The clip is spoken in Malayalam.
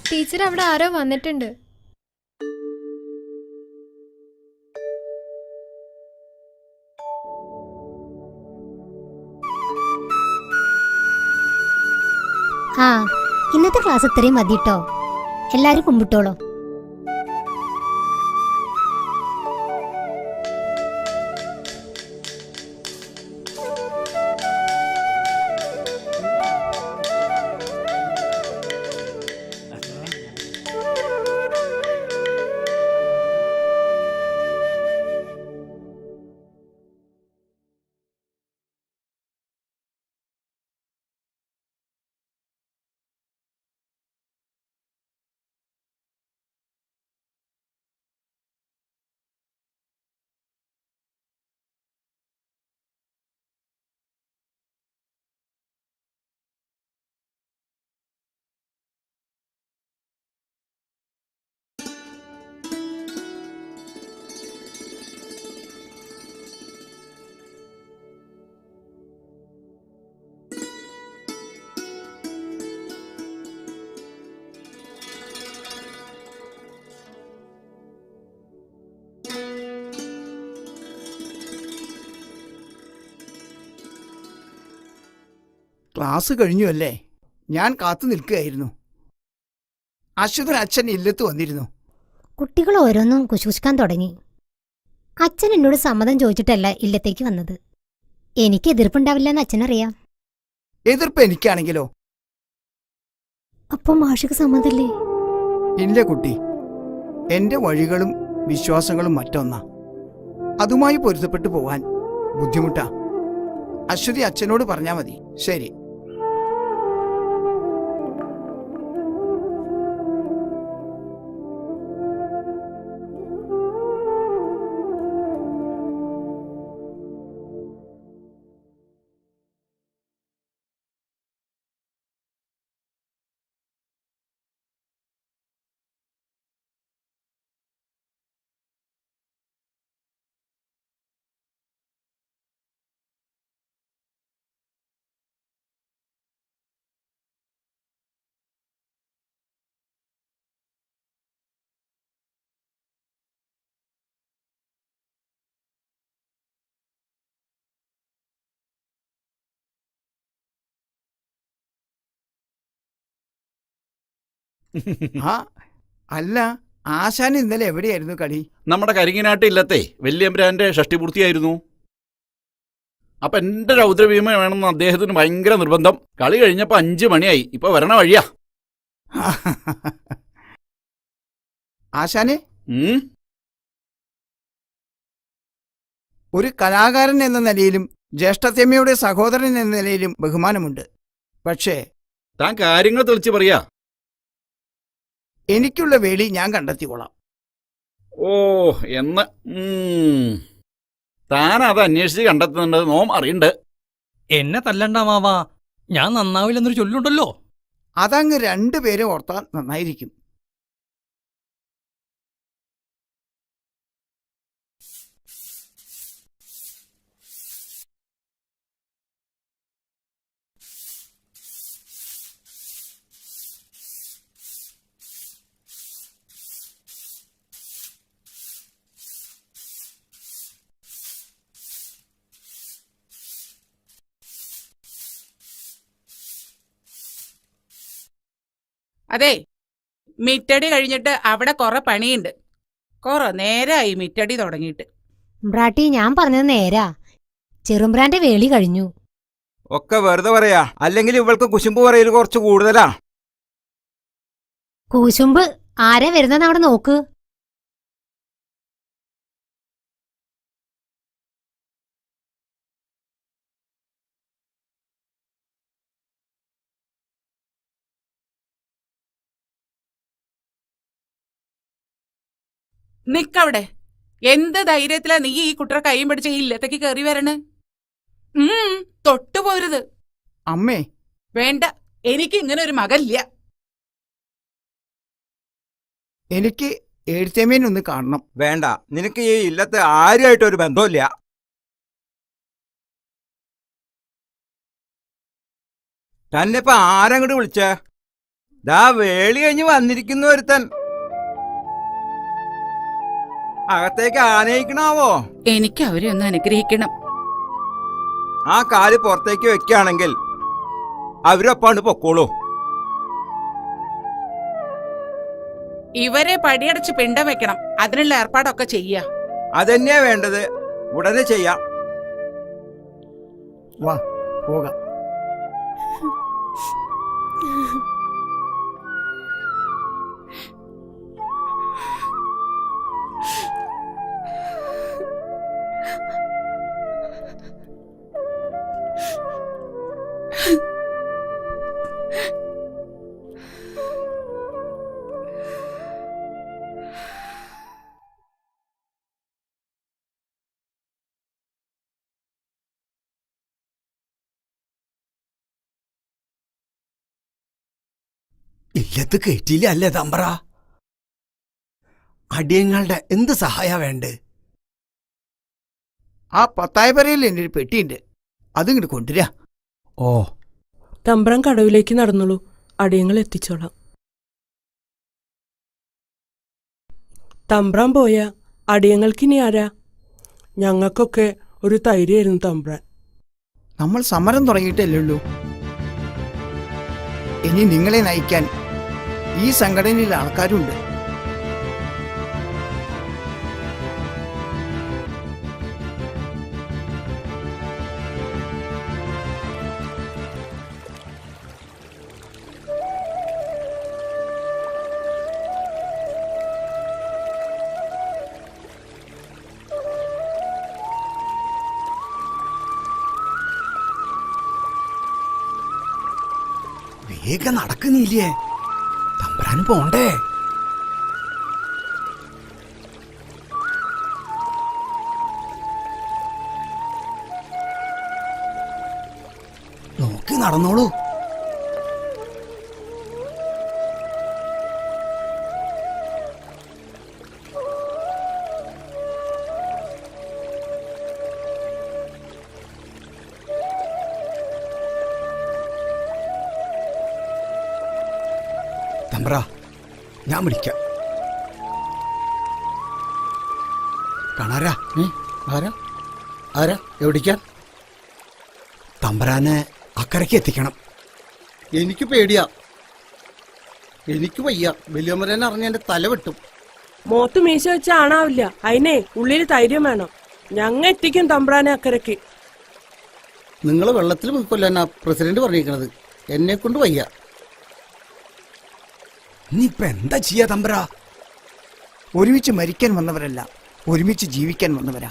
ടീച്ചർ അവിടെ ആരോ വന്നിട്ടുണ്ട്. ആ, ഇന്നത്തെ ക്ലാസ് ഇത്രയും മതിട്ടോ. എല്ലാരും കുമ്പിട്ടോളൂ. ക്ലാസ് കഴിഞ്ഞു അല്ലേ? ഞാൻ കാത്തു നിൽക്കുകയായിരുന്നു. അശ്വതൻ അച്ഛൻ ഇല്ലത്ത് വന്നിരുന്നു. കുട്ടികൾ ഓരോന്നും കുശുകുശുക്കാൻ തുടങ്ങി. അച്ഛൻ എന്നോട് സമ്മതം ചോദിച്ചിട്ടല്ല ഇല്ലത്തേക്ക് വന്നത്. എനിക്ക് എതിർപ്പുണ്ടാവില്ലെന്ന് അച്ഛനറിയാം. എതിർപ്പ് എനിക്കാണെങ്കിലോ? അപ്പം മാഷിക്ക് സമ്മതല്ലേ? ഇല്ല കുട്ടി, എന്റെ വഴികളും വിശ്വാസങ്ങളും മറ്റൊന്നാ. അതുമായി പൊരുത്തപ്പെട്ടു പോവാൻ ബുദ്ധിമുട്ടാ. അശ്വതി അച്ഛനോട് പറഞ്ഞാ മതി. ശരി. ആ അല്ല, ആശാൻ ഇന്നലെ എവിടെയായിരുന്നു കളി? നമ്മുടെ കരിങ്ങിനാട്ട് ഇല്ലത്തെ വല്യമ്പരാന്റെ ഷഷ്ടിപൂർത്തിയായിരുന്നു. അപ്പൊ എന്റെ രൗദ്രഭീമ വേണമെന്ന് അദ്ദേഹത്തിന് ഭയങ്കര നിർബന്ധം. കളി കഴിഞ്ഞപ്പോ 5 മണിയായി. ഇപ്പൊ വരണ വഴിയാ. ആശാനെ, ഒരു കലാകാരൻ എന്ന നിലയിലും ജ്യേഷ്ഠത്തമ്മയുടെ സഹോദരൻ എന്ന നിലയിലും ബഹുമാനമുണ്ട്. പക്ഷേ താൻ കാര്യങ്ങൾ തെളിച്ച് പറയാ. എനിക്കുള്ള വേളി ഞാൻ കണ്ടെത്തിക്കൊള്ളാം. ഓ എന്ന് താൻ അത് അന്വേഷിച്ച് കണ്ടെത്തുന്നുണ്ട്. നോം അറിയണ്ട്. എന്നെ തല്ലണ്ട മാവാ, ഞാൻ നന്നാവില്ലെന്നൊരു ചൊല്ലുണ്ടല്ലോ. അതങ്ങ് രണ്ടുപേരും ഓർത്താൽ നന്നായിരിക്കും. അതെ, മിറ്റടി കഴിഞ്ഞിട്ട് അവിടെ കുറെ പണിയുണ്ട്. കുറെ നേരമായി മിറ്റടി തുടങ്ങിയിട്ട്. ബ്രാട്ടി, ഞാൻ പറഞ്ഞത് നേരാ. ചെറുമ്പ്രാന്റെ വേളി കഴിഞ്ഞു. ഒക്കെ വെറുതെ പറയാ, അല്ലെങ്കിൽ ഇവൾക്ക് കുശുമ്പ് പറയൽ കുറച്ച് കൂടുതലാ. കൂശുമ്പ് ആരെ വരുന്നെന്ന് അവിടെ നോക്ക്. നിക്കവിടെ. എന്ത് ധൈര്യത്തിലാ നീ ഈ കുട്ടറെ കൈയും പിടിച്ച് ഈ ഇല്ലത്തേക്ക് കയറി വരണേ? തൊട്ടുപോരുത്. അമ്മേ, വേണ്ട, എനിക്ക് ഇങ്ങനെ ഒരു മകനില്ല. എനിക്ക് എഴുത്തേമേനൊന്ന് കാണണം. വേണ്ട, നിനക്ക് ഈ ഇല്ലത്തെ ആരുമായിട്ടൊരു ബന്ധമില്ല. തന്നെ ഇപ്പൊ ആരങ്ങോട്ട് വിളിച്ചേ? ദാ വേളി കഴിഞ്ഞ് വന്നിരിക്കുന്ന ഒരുത്തൻ. അകത്തേക്ക് ആനയിക്കണാവോ? എനിക്ക് അവരെ ഒന്ന് അനുഗ്രഹിക്കണം. ആ കാല് പുറത്തേക്ക് വെക്കുകയാണെങ്കിൽ അവരൊപ്പാണ്ട് പൊക്കോളൂ. ഇവരെ പടിയടച്ച് പിണ്ടം വെക്കണം. അതിനുള്ള ഏർപ്പാടൊക്കെ ചെയ്യാ. അതന്നെയാ വേണ്ടത്. ഉടനെ ചെയ്യാം. വാ പോകാം. ഇല്ലത്ത് കയറ്റിയില്ല അല്ലേ തമ്പ്ര? അടിയങ്ങളുടെ എന്ത് സഹായ വേണ്ടേ? ആ പത്തായപ്പരയിൽ എൻ്റെ ഒരു പെട്ടിയുണ്ട്, അതിങ്ങോട്ട് കൊണ്ടുവരാ. ഓ, തമ്പ്രാൻ കടവിലേക്ക് നടന്നോളൂ, അടിയങ്ങൾ എത്തിച്ചോളാം. തമ്പ്രാൻ പോയാ അടിയങ്ങൾക്കിനി ആരാ? ഞങ്ങൾക്കൊക്കെ ഒരു തൈരായിരുന്നു തമ്പ്രാൻ. നമ്മൾ സമരം തുടങ്ങിയിട്ടല്ലേ ഉള്ളൂ. ഇനി നിങ്ങളെ നയിക്കാൻ ഈ സംഘടനയിൽ ആൾക്കാരുണ്ട്. വേഗം നടക്കുന്നില്ലേ? തമ്പ്രാന് പോണ്ടേ? നോക്കി നടന്നോളൂ. തമ്പ്ര, ഞാൻ വിളിക്കാം. കാണാരാ? ആരാ ആരാ എവിടേക്കാ? തമ്പ്രാനെ അക്കരയ്ക്ക് എത്തിക്കണം. എനിക്ക് പേടിയാ. എനിക്ക് വയ്യ. വലിയമ്മരനെ അറിഞ്ഞ എന്റെ തല വെട്ടും. മോത്ത് മീശ വെച്ച ആണാവില്ല. അതിനെ ഉള്ളിൽ ധൈര്യം വേണം. ഞങ്ങ എത്തിക്കും തമ്പ്രാനെ അക്കരയ്ക്ക്. നിങ്ങൾ വെള്ളത്തിൽ പോയിക്കൊല്ലാനാ പ്രസിഡന്റ് പറഞ്ഞിരിക്കണത്. എന്നെ കൊണ്ട് വയ്യ. നീ ഇപ്പൊ എന്താ ചെയ്യാ തമ്പ്ര? ഒരുമിച്ച് മരിക്കാൻ വന്നവരല്ല, ഒരുമിച്ച് ജീവിക്കാൻ വന്നവരാ.